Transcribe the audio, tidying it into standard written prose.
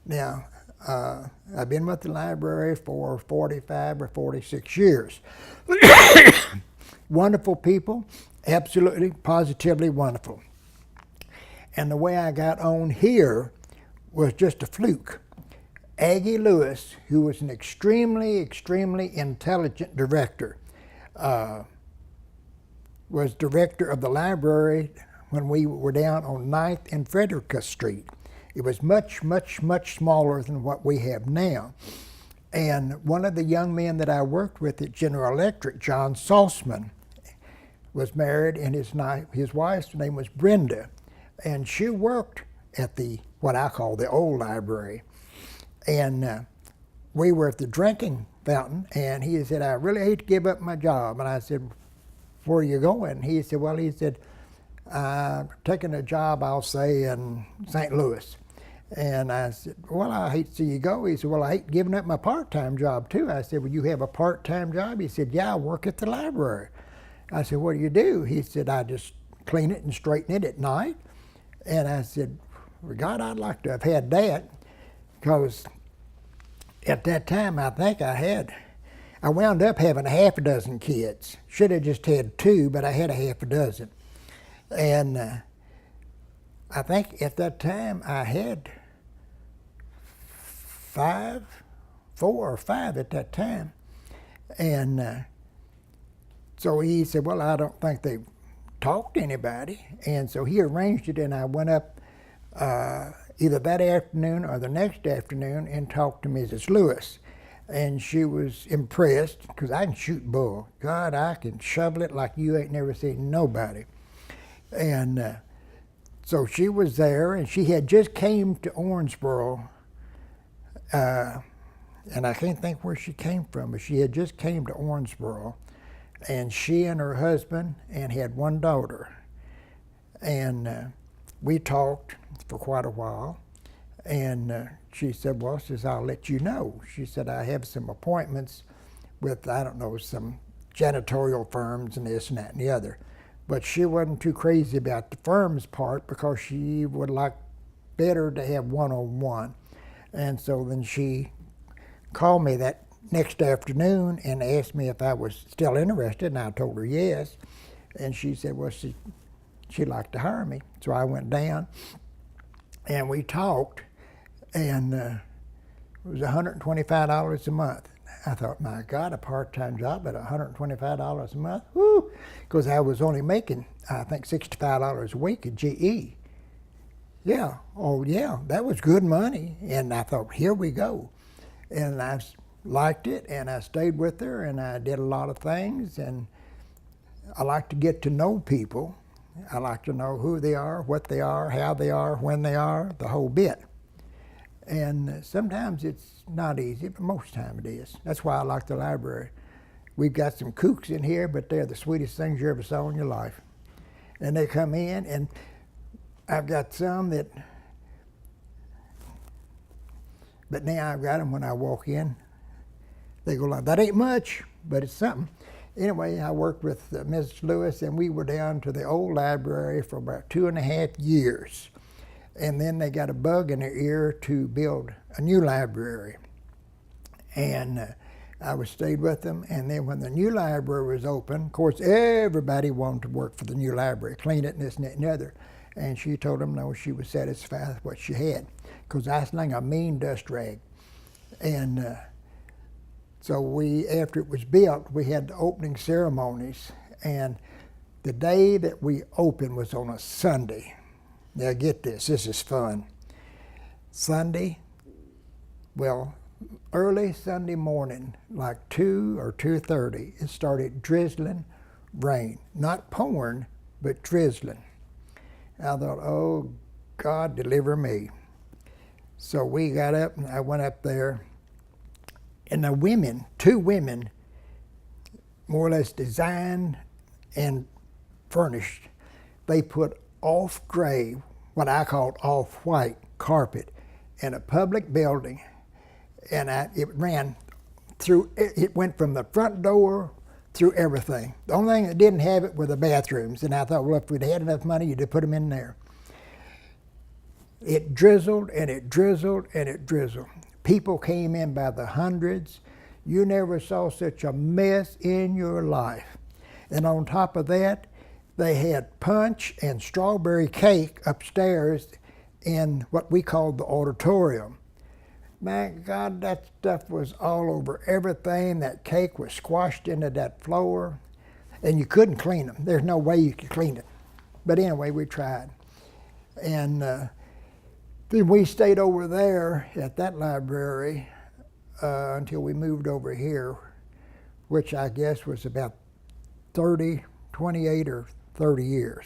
Now, I've been with the library for 45 or 46 years. Wonderful people, absolutely, positively wonderful. And the way I got on here was just a fluke. Aggie Lewis, who was an extremely, extremely intelligent director, was director of the library when we were down on 9th and Frederica Street. It was much, much, much smaller than what we have now. And one of the young men that I worked with at General Electric, John Saltzman, was married, and his wife's name was Brenda. And she worked at what I call the old library. And we were at the drinking fountain, and he said, I really hate to give up my job. And I said, where are you going? He said, I'm taking a job, I'll say, in St. Louis. And I said, well, I hate to see you go. He said, well, I hate giving up my part-time job, too. I said, well, you have a part-time job? He said, yeah, I work at the library. I said, what do you do? He said, I just clean it and straighten it at night. And I said, well, God, I'd like to have had that, because at that time, I think I wound up having a half a dozen kids. Should have just had 2, but I had a half a dozen. And I think at that time I had 4 or 5 at that time. And so he said, well, I don't think they talked to anybody. And so he arranged it, and I went up either that afternoon or the next afternoon and talked to Mrs. Lewis. And she was impressed, because I can shoot bull. God, I can shovel it like you ain't never seen nobody. And so she was there, and she had just came to Owensboro, and I can't think where she came from, but she had just came to Owensboro, and she and her husband and had 1 daughter. And we talked for quite a while, and she said, well, I'll let you know. She said, I have some appointments with, I don't know, some janitorial firms and this and that and the other. But she wasn't too crazy about the firms part, because she would like better to have one-on-one. And so then she called me that next afternoon and asked me if I was still interested, and I told her yes. And she said, well, she'd like to hire me. So I went down, and we talked, and it was $125 a month. I thought, my God, a part-time job at $125 a month? Woo! Because I was only making, I think, $65 a week at GE. Yeah, oh yeah, that was good money. And I thought, here we go. And I liked it, and I stayed with her, and I did a lot of things. And I like to get to know people. I like to know who they are, what they are, how they are, when they are, the whole bit. And sometimes it's not easy, but most time it is. That's why I like the library. We've got some kooks in here, but they're the sweetest things you ever saw in your life. And they come in, and I've got some that, but now I've got them when I walk in. They go like, that ain't much, but it's something. Anyway, I worked with Mrs. Lewis, and we were down to the old library for about 2.5 years. And then they got a bug in their ear to build a new library. And I stayed with them. And then when the new library was open, of course, everybody wanted to work for the new library, clean it and this and that and the other. And she told them no, she was satisfied with what she had, because I sling a mean dust rag. And so after it was built, we had the opening ceremonies. And the day that we opened was on a Sunday. Now get this is fun. Sunday, well, early Sunday morning, like 2 or 2:30, it started drizzling rain. Not pouring, but drizzling. I thought, oh, God, deliver me. So we got up, and I went up there, and the women, 2 women, more or less designed and furnished, they put off-gray, what I called off-white carpet in a public building, and it ran through, it went from the front door through everything. The only thing that didn't have it were the bathrooms, and I thought, well, if we'd had enough money, you'd have put them in there. It drizzled and it drizzled and it drizzled. People came in by the hundreds. You never saw such a mess in your life. And on top of that, they had punch and strawberry cake upstairs in what we called the auditorium. My God, that stuff was all over everything. That cake was squashed into that floor, and you couldn't clean them. There's no way you could clean it. But anyway, we tried. And then we stayed over there at that library until we moved over here, which I guess was about 28 or 30 years.